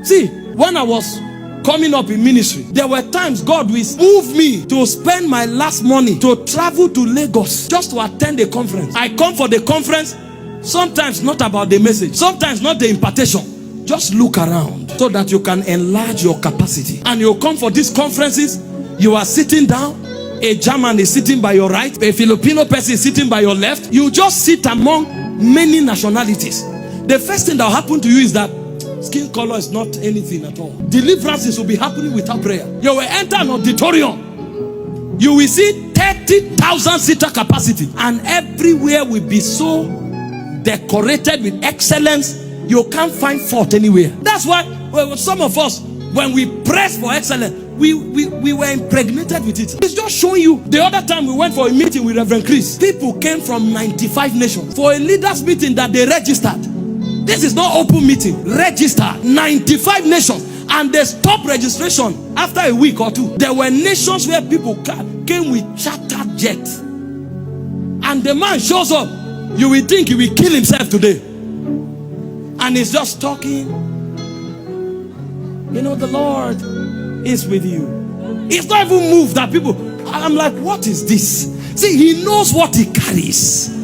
See, when I was coming up in ministry, there were times God will move me to spend my last money to travel to Lagos just to attend a conference. I come for the conference, sometimes not about the message, sometimes not the impartation. Just look around so that you can enlarge your capacity. And you come for these conferences, you are sitting down, a German is sitting by your right, a Filipino person is sitting by your left. You just sit among many nationalities. The first thing that will happen to you is that skin color is not anything at all. Deliverances will be happening without prayer. You will enter an auditorium. You will see 30,000 seater capacity, and everywhere will be so decorated with excellence. You can't find fault anywhere. That's why some of us, when we press for excellence, we were impregnated with it. It's just showing you. The other time we went for a meeting with Reverend Chris, people came from 95 nations for a leaders meeting that they registered. This is not open meeting. Registered 95 nations, and they stopped registration after a week or two. There were nations where people came with chartered jets, and the man shows up. You will think he will kill himself today, and he's just talking. You know, the Lord is with you. He's not even moved that people. I'm like, what is this? See, he knows what he carries.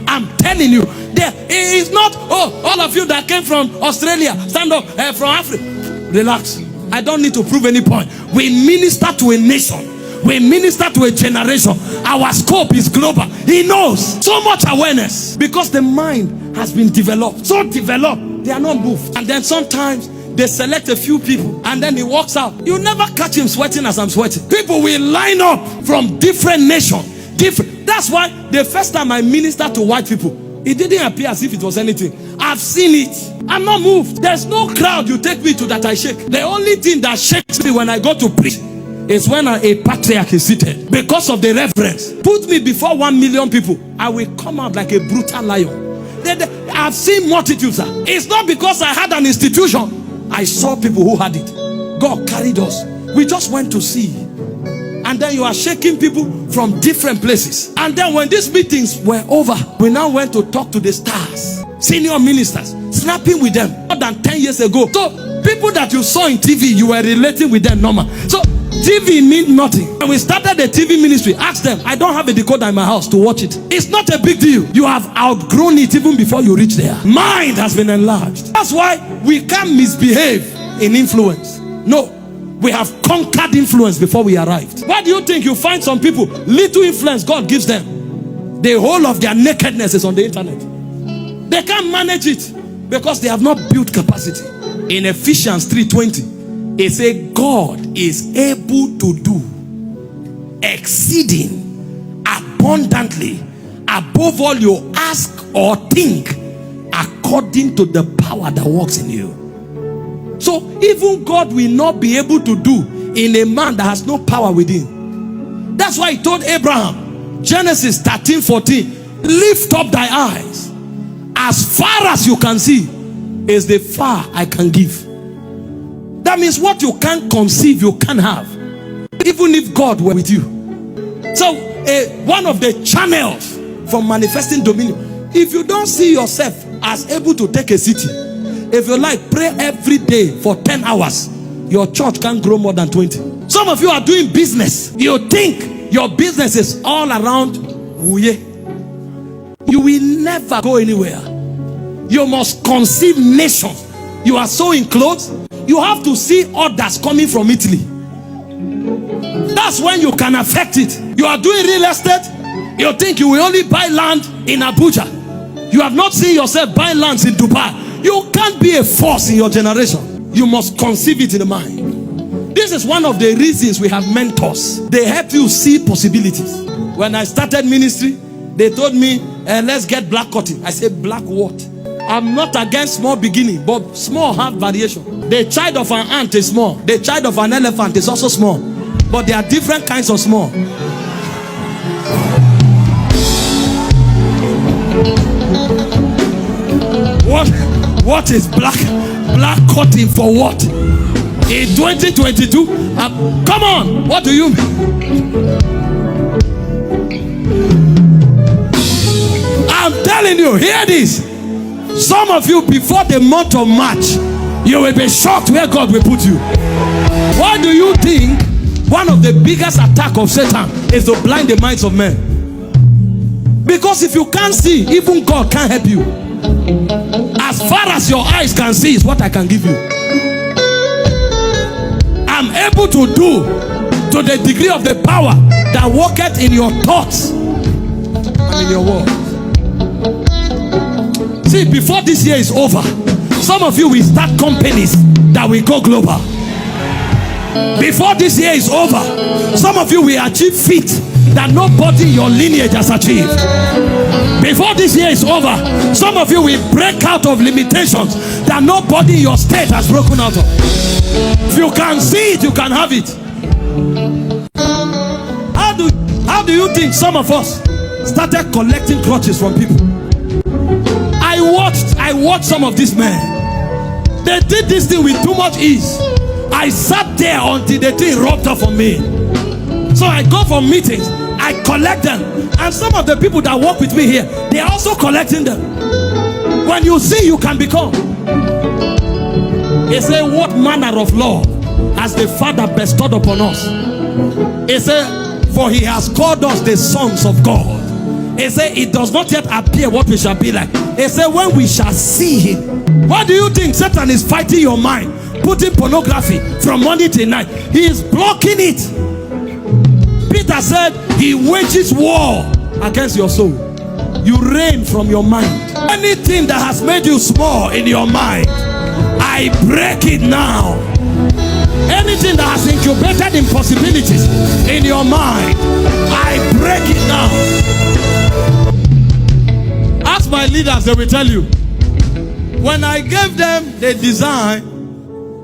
I'm telling you, there is not, oh, all of you that came from Australia, stand up, from Africa. Relax. I don't need to prove any point. We minister to a nation. We minister to a generation. Our scope is global. He knows. So much awareness, because the mind has been developed. So developed, they are not moved. And then sometimes they select a few people, and then he walks out. You never catch him sweating as I'm sweating. People will line up from different nations. That's why the first time I ministered to white people, it didn't appear as if it was anything. I've seen it. I'm not moved. There's no crowd you take me to that I shake. The only thing that shakes me when I go to preach is when a patriarch is seated. Because of the reverence. Put me before 1 million people, I will come out like a brutal lion. I've seen multitudes. It's not because I had an institution. I saw people who had it. God carried us. We just went to see. And then you are shaking people from different places. And then when these meetings were over, we now went to talk to the stars, senior ministers, snapping with them more than 10 years ago. So people that you saw in TV, you were relating with them normal. So TV means nothing. When we started the TV ministry, ask them, I don't have a decoder in my house to watch it. It's not a big deal. You have outgrown it even before you reach there. Mind has been enlarged. That's why we can't misbehave in influence. No. We have conquered influence before we arrived. Why do you think you find some people, little influence God gives them? The whole of their nakedness is on the internet. They can't manage it because they have not built capacity. In Ephesians 3:20, it says God is able to do exceeding abundantly above all you ask or think, according to the power that works in you. So even God will not be able to do in a man that has no power within. That's why he told Abraham, Genesis 13:14, lift up thy eyes. As far as you can see is the far I can give. That means what you can't conceive, you can't have. Even if God were with you. So one of the channels from manifesting dominion, if you don't see yourself as able to take a city, if you like, pray every day for 10 hours. Your church can't grow more than 20. Some of you are doing business. You think your business is all around Wuye. You will never go anywhere. You must conceive nations. You are sewing clothes. You have to see orders coming from Italy. That's when you can affect it. You are doing real estate. You think you will only buy land in Abuja. You have not seen yourself buy lands in Dubai. You can't be a force in your generation. You must conceive it in the mind. This is one of the reasons we have mentors. They help you see possibilities. When I started ministry, they told me, let's get black cotton. I said, black what? I'm not against small beginning, but small have variation. The child of an ant is small. The child of an elephant is also small. But there are different kinds of small. What is black cotton for what? In 2022? Come on, what do you mean? I'm telling you, hear this. Some of you, before the month of March, You will be shocked where God will put you. Why do you think one of the biggest attacks of Satan is to blind the minds of men? Because if you can't see, even God can't help you. As far as your eyes can see is what I can give you. I'm able to do to the degree of the power that worketh in your thoughts and in your words. See, before this year is over, some of you will start companies that will go global. Before this year is over, some of you will achieve feats that nobody in your lineage has achieved. Before this year is over, some of you will break out of limitations that nobody in your state has broken out of. If you can see it, you can have it. How do you think some of us started collecting crutches from people? I watched some of these men. They did this thing with too much ease. I sat there until the thing rubbed off on me. So I go for meetings, I collect them, and some of the people that work with me here, they are also collecting them. When you see, you can become. He said, what manner of love has the Father bestowed upon us? He said, for he has called us the sons of God. He said, it does not yet appear what we shall be like. He said, when we shall see him. What do you think? Satan is fighting your mind, putting pornography from morning till night. He is blocking it. Peter said, he wages war against your soul. You reign from your mind. Anything that has made you small in your mind, I break it now. Anything that has incubated impossibilities in your mind, I break it now. Ask my leaders, they will tell you. When I gave them the design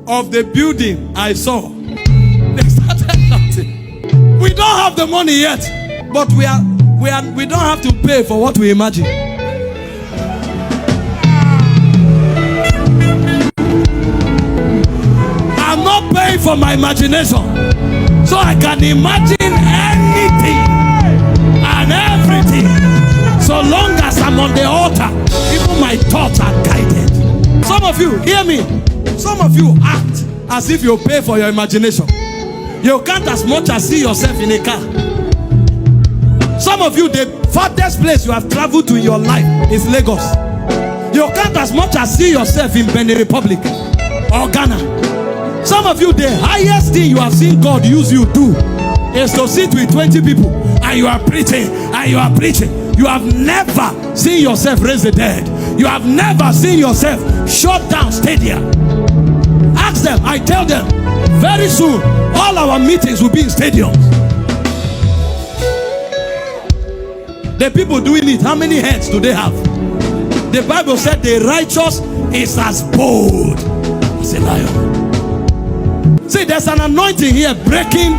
of the building I saw, they started shouting. We don't have the money yet, but we don't have to pay for what we imagine. I'm not paying for my imagination, so I can imagine anything and everything. So long as I'm on the altar, even my thoughts are guided. Some of you, hear me, some of you act as if you pay for your imagination. You can't as much as see yourself in a car. Some of you, the farthest place you have traveled to in your life is Lagos. You can't as much as see yourself in Benin Republic or Ghana. Some of you, the highest thing you have seen God use you to is to sit with 20 people and you are preaching and you are preaching. You have never seen yourself raise the dead. You have never seen yourself shut down stadium. Ask them, I tell them, very soon all our meetings will be in stadiums. The people doing it, how many heads do they have? The Bible said the righteous is as bold as a lion. See, there's an anointing here breaking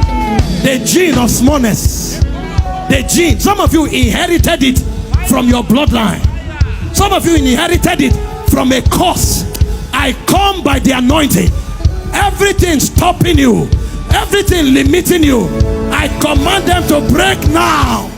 the gene of smallness. The gene. Some of you inherited it from your bloodline. Some of you inherited it from a curse. I come by the anointing. Everything stopping you, everything limiting you, I command them to break now.